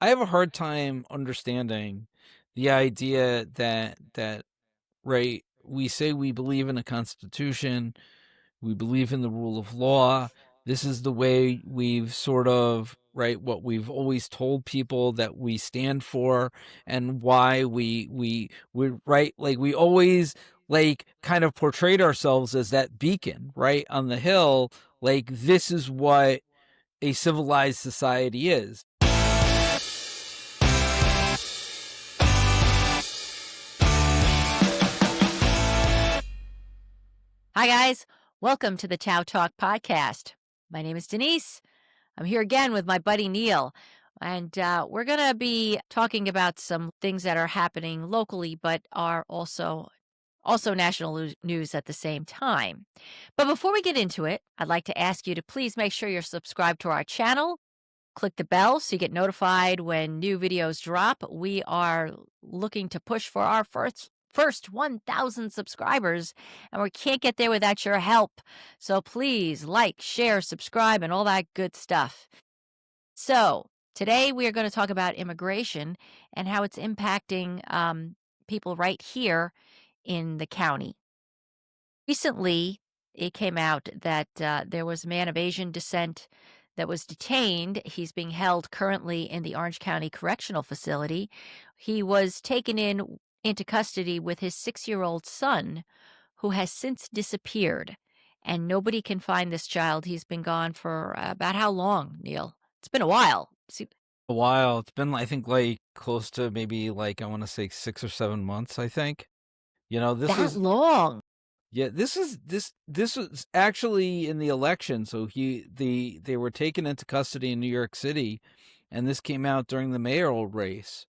I have a hard time understanding the idea that right, we say we believe in a constitution, we believe in the rule of law. This is the way we've sort of, right, what we've always told people that we stand for, and why we right, like we always like kind of portrayed ourselves as that beacon, right, on the hill, like this is what a civilized society is. Hi, guys. Welcome to the TOWTalk Podcast. My name is Denise. I'm here again with my buddy Neil, and we're going to be talking about some things that are happening locally, but are also national news at the same time. But before we get into it, I'd like to ask you to please make sure you're subscribed to our channel. Click the bell so you get notified when new videos drop. We are looking to push for our first 1,000 subscribers, and we can't get there without your help. So please like, share, subscribe, and all that good stuff. So today we are going to talk about immigration and how it's impacting people right here in the county. Recently, it came out that there was a man of Asian descent that was detained. He's being held currently in the Orange County Correctional Facility. He was taken into custody with his 6-year-old son, who has since disappeared. And nobody can find this child. He's been gone for about how long, Neil? It's been a while. A while. It's been, I think, like close to maybe like I want to say 6 or 7 months. I think. This That was long. yeah. This was actually in the election. So they were taken into custody in New York City, and this came out during the mayoral race.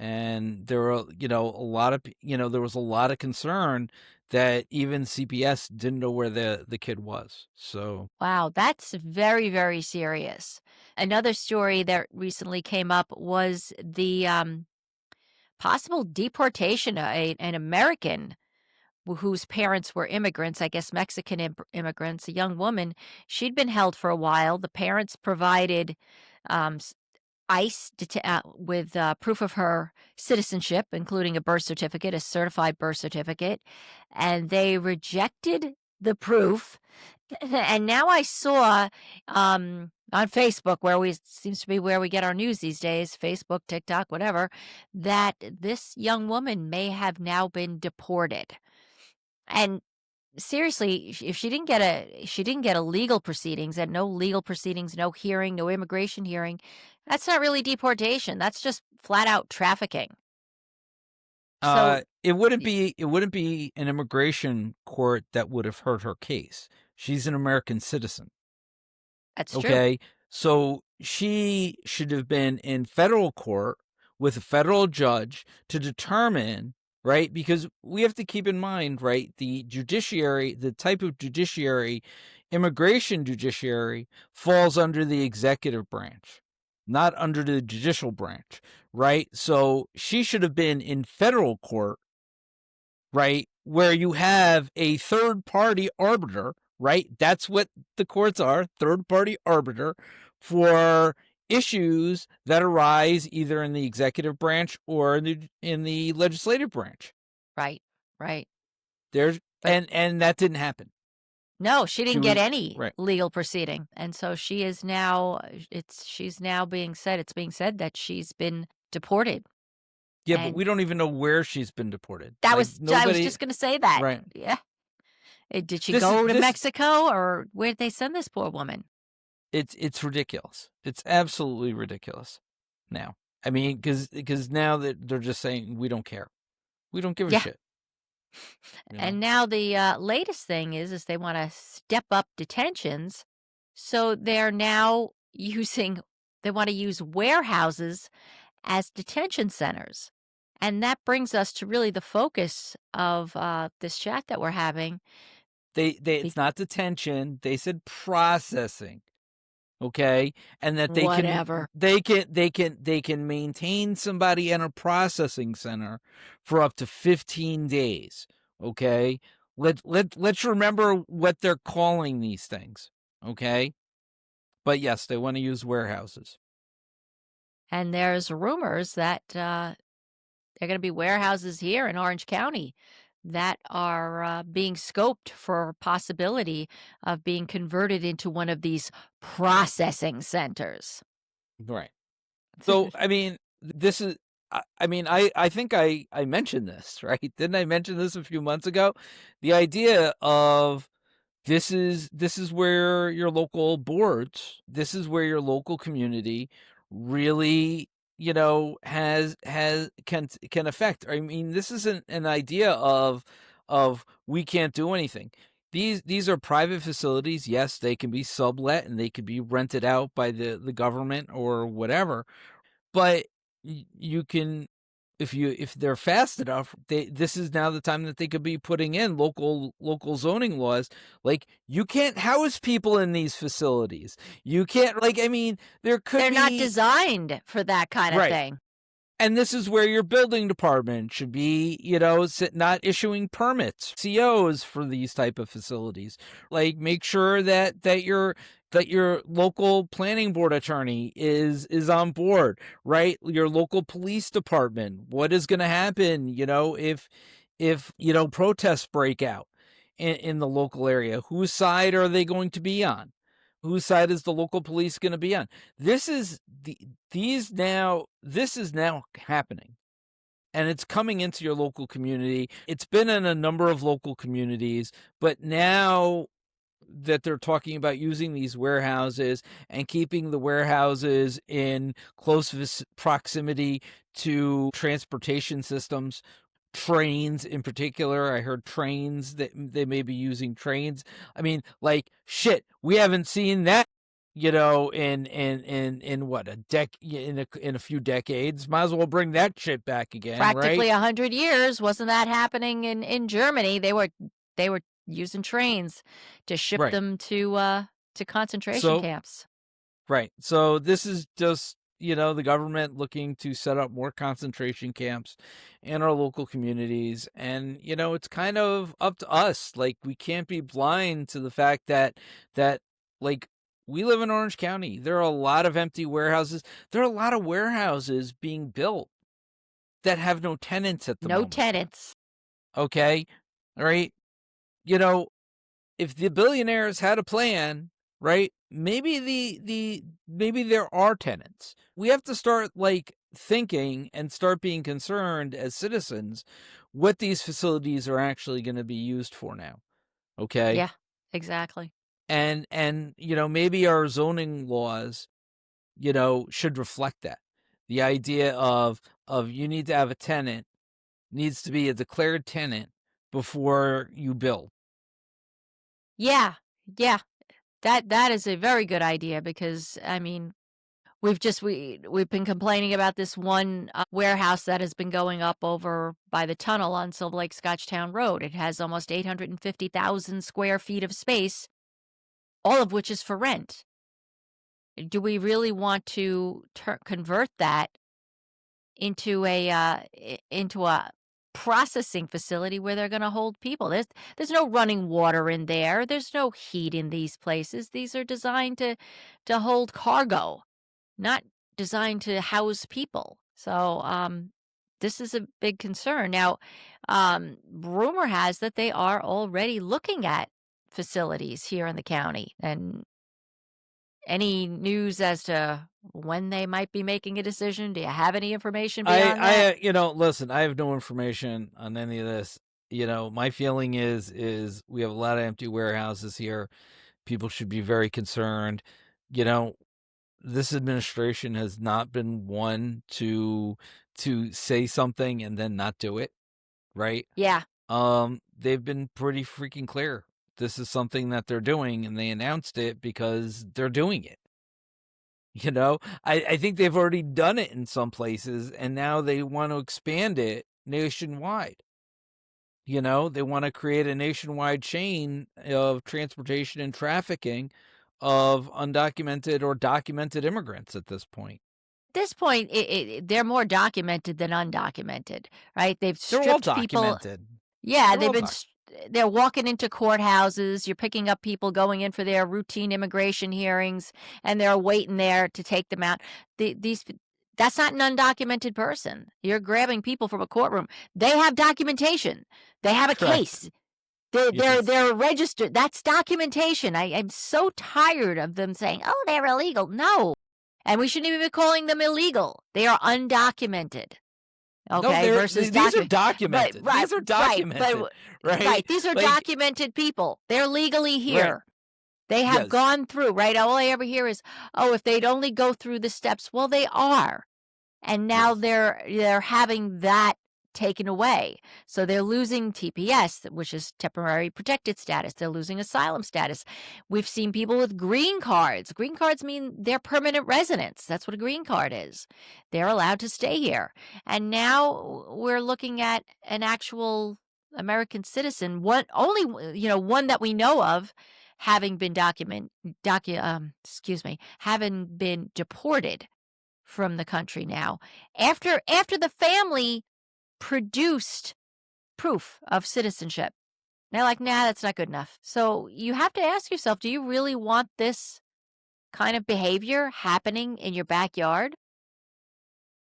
And there were, a lot of, there was a lot of concern that even CPS didn't know where the kid was. So Wow, that's very, very serious. Another story that recently came up was the possible deportation of an American whose parents were immigrants, I guess Mexican immigrants, a young woman. She'd been held for a while. The parents provided um, ICE with proof of her citizenship, including a birth certificate, a certified birth certificate, and they rejected the proof. And now I saw on Facebook, seems to be where we get our news these days, Facebook, TikTok, whatever, that this young woman may have now been deported. And seriously, if she didn't get a legal proceedings, and no legal proceedings, no hearing, no immigration hearing, that's not really deportation. That's just flat out trafficking. So it wouldn't be an immigration court that would have heard her case. She's an American citizen. that's true. Okay. So she should have been in federal court with a federal judge to determine, right? Because we have to keep in mind, right? The judiciary, the type of judiciary, immigration judiciary, falls under the executive branch, not under the judicial branch, right? So she should have been in federal court, right? Where you have a third party arbiter, right? That's what the courts are, third party arbiter for issues that arise either in the executive branch or in the legislative branch. Right. There's But and that didn't happen. no, she didn't get any Right. legal proceeding. And so she is now she's now being said it's being said that she's been deported. Yeah, but And we don't even know where she's been deported. I Like was nobody just going to say that. right. Yeah. Did she This is go to this Mexico, or where did they send this poor woman? it's ridiculous. It's absolutely ridiculous. Now, I mean, because now that they're just saying we don't care, we don't give a Yeah. shit. And now the latest thing is they want to step up detentions. So they're now they want to use warehouses as detention centers. And that brings us to really the focus of this chat that we're having. It's not detention. They said processing. Okay, and that Whatever. they can maintain somebody in a processing center for up to 15 days. Okay, let's remember what they're calling these things. Okay, but yes, they want to use warehouses. And there's rumors that there are going to be warehouses here in Orange County that are being scoped for possibility of being converted into one of these processing centers. Right. So, I mean, this is I mean, I think I mentioned this, right? Didn't I mention this a few months ago? The idea of this is where your local boards, this is where your local community really, has can affect. I mean, this isn't an idea of we can't do anything. These are private facilities. Yes, they can be sublet and they could be rented out by the government or whatever, but you can, if they're fast enough, this is now the time that they could be putting in local zoning laws. Like, you can't house people in these facilities. You can't, like, I mean, there could They're not be, designed for that kind of right. thing. And this is where your building department should be, not issuing permits, COs for these type of facilities. Like, make sure that your local planning board attorney is on board, right? Your local police department. What is going to happen, if protests break out in the local area? Whose side are they going to be on? Whose side is the local police going to be on? This is this is now happening, and it's coming into your local community. It's been in a number of local communities, but now that they're talking about using these warehouses and keeping the warehouses in close proximity to transportation systems, trains in particular. I heard trains, that they may be using trains. I mean, like, shit, we haven't seen that, in what, in a few decades. Might as well bring that shit back again, Practically right? 100 years. Wasn't that happening in Germany? They were using trains to ship Right. them to concentration So, camps. right. So this is just, the government looking to set up more concentration camps in our local communities. And, it's kind of up to us. Like, we can't be blind to the fact that like, we live in Orange County. There are a lot of empty warehouses. There are a lot of warehouses being built that have no tenants at the No moment. tenants. Okay. All right. You know, if the billionaires had a plan, right? Maybe there are tenants. We have to start, like, thinking and start being concerned as citizens what these facilities are actually going to be used for now. Okay? Yeah, exactly. And maybe our zoning laws, should reflect that. The idea of you need to have a tenant, needs to be a declared tenant before you build. Yeah, yeah. That is a very good idea because, I mean, we've been complaining about this one, warehouse that has been going up over by the tunnel on Silver Lake Scotchtown Road. It has almost 850,000 square feet of space, all of which is for rent. Do we really want to convert that into a processing facility where they're gonna hold people? There's no running water in there. There's no heat in these places. These are designed to hold cargo, not designed to house people. So, this is a big concern. Now, rumor has that they are already looking at facilities here in the county. And any news as to when they might be making a decision? Do you have any information beyond that? Listen, I have no information on any of this. My feeling is we have a lot of empty warehouses here. People should be very concerned. You know, this administration has not been one to say something and then not do it, right? Yeah. They've been pretty freaking clear. This is something that they're doing, and they announced it because they're doing it. I think they've already done it in some places, and now they want to expand it nationwide. They want to create a nationwide chain of transportation and trafficking of undocumented or documented immigrants at this point. At this point, they're more documented than undocumented, right? They've They're all stripped people. documented. Yeah, They're all doc they're walking into courthouses. You're picking up people going in for their routine immigration hearings, and they're waiting there to take them out. These That's not an undocumented person. You're grabbing people from a courtroom. They have documentation. They have a Correct. case. They're they're Yes. they're registered. That's documentation. I'm so tired of them saying, "Oh, they're illegal." No, and we shouldn't even be calling them illegal. They are undocumented. No, Okay, versus these are but documented. right, These are right, documented, right? right. These are Like, documented people. They're legally right. here. They have Yes. gone through, right? All I ever hear is, "Oh, if they'd only go through the steps." Well, they are. And now Yes. they're having that taken away. So they're losing TPS, which is temporary protected status. They're losing asylum status. We've seen people with green cards. Green cards mean they're permanent residents. That's what a green card is. They're allowed to stay here. And now we're looking at an actual American citizen, one only, one that we know of having been having been deported from the country now after the family produced proof of citizenship. They're like, "Nah, that's not good enough." So you have to ask yourself, do you really want this kind of behavior happening in your backyard?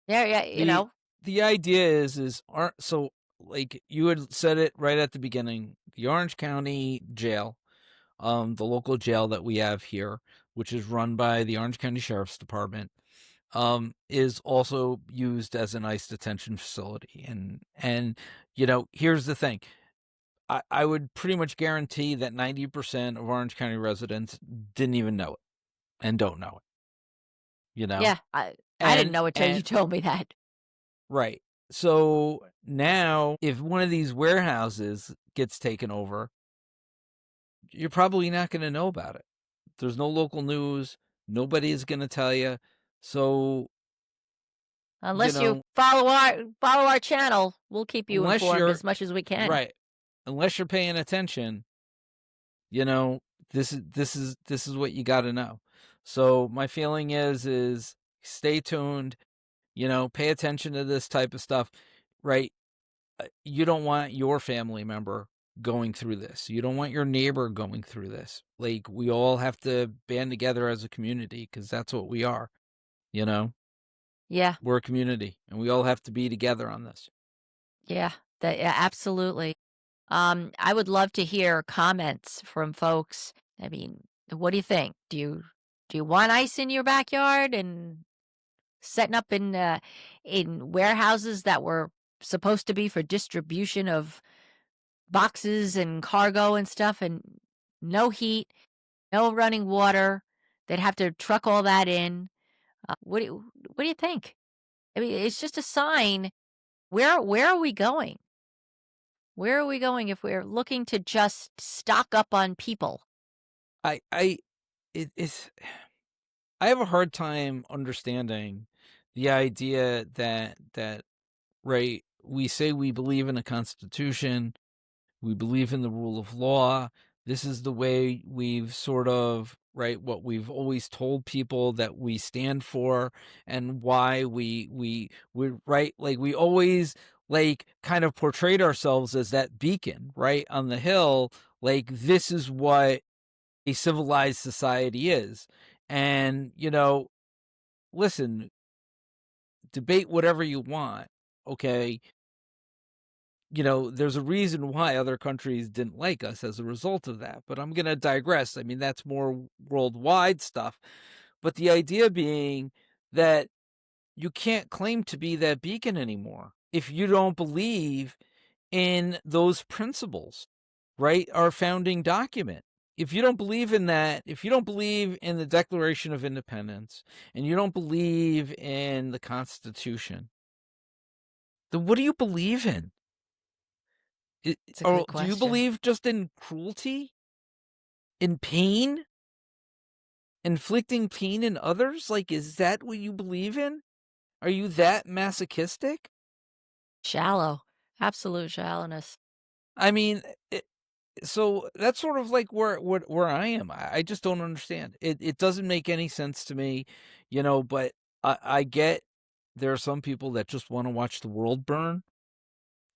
Yeah, yeah, The the idea is aren't so like you had said it right at the beginning. The Orange County Jail, the local jail that we have here, which is run by the Orange County Sheriff's Department, is also used as an ICE detention facility. And here's the thing. I would pretty much guarantee that 90% of Orange County residents didn't even know it and don't know it, yeah. I didn't And know it till you and told me that. right. So now if one of these warehouses gets taken over, you're probably not going to know about it. There's no local news. Nobody is going to tell you. So, you Unless you know, follow our channel, we'll keep you unless informed you're as much as we can. right, unless you're paying attention, you know, this is what you got to know. So my feeling is stay tuned, pay attention to this type of stuff, right? You don't want your family member going through this. You don't want your neighbor going through this. Like we all have to band together as a community because that's what we are. You know, Yeah, we're a community and we all have to be together on this. yeah, yeah, absolutely. I would love to hear comments from folks. I mean, what do you think? Do you want ice in your backyard and setting up in warehouses that were supposed to be for distribution of boxes and cargo and stuff, and no heat, no running water? They'd have to truck all that in. What do you think? I mean, it's just a sign. Where are we going? Where are we going if we're looking to just stock up on people? I it's I have a hard time understanding the idea that right, we say we believe in a constitution, we believe in the rule of law. This is the way we've sort of, right, what we've always told people that we stand for and why we right, like we always like kind of portrayed ourselves as that beacon, right, on the hill, like this is what a civilized society is. And, listen, debate whatever you want, okay? There's a reason why other countries didn't like us as a result of that, but I'm going to digress. I mean, that's more worldwide stuff. But the idea being that you can't claim to be that beacon anymore if you don't believe in those principles, right? Our founding document. If you don't believe in that, if you don't believe in the Declaration of Independence and you don't believe in the Constitution, then what do you believe in? It's a Or good do you question. believe just in cruelty, in pain, inflicting pain in others? Like, is that what you believe in? Are you that masochistic? Shallow, absolute shallowness. I mean, so that's sort of like where I am. I just don't understand. It doesn't make any sense to me, but I get there are some people that just want to watch the world burn,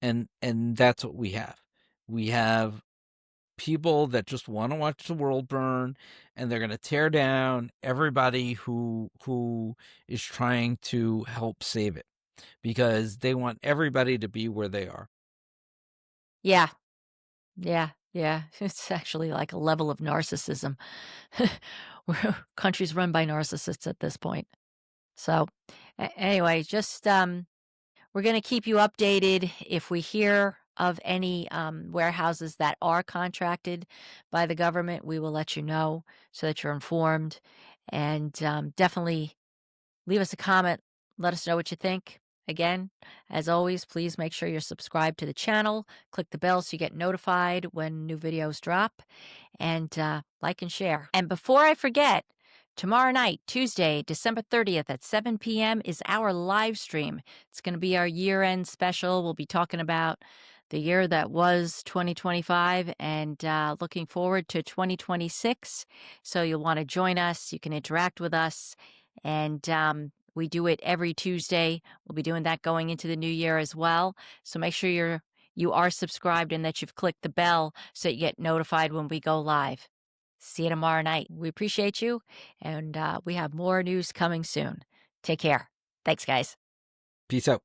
and that's what we have. We have people that just want to watch the world burn, and they're going to tear down everybody who is trying to help save it, because they want everybody to be where they are. Yeah. Yeah. Yeah. It's actually like a level of narcissism. Countries run by narcissists at this point. So, anyway, just we're going to keep you updated if we hear of any warehouses that are contracted by the government. We will let you know so that you're informed, and definitely leave us a comment. Let us know what you think. Again, as always, please make sure you're subscribed to the channel. Click the bell so you get notified when new videos drop, and like and share. And before I forget, tomorrow night, Tuesday, December 30th at 7 p.m. is our live stream. It's going to be our year-end special. We'll be talking about the year that was 2025 and looking forward to 2026. So you'll want to join us. You can interact with us. And we do it every Tuesday. We'll be doing that going into the new year as well. So make sure you are subscribed and that you've clicked the bell so that you get notified when we go live. See you tomorrow night. We appreciate you, and we have more news coming soon. Take care. Thanks, guys. Peace out.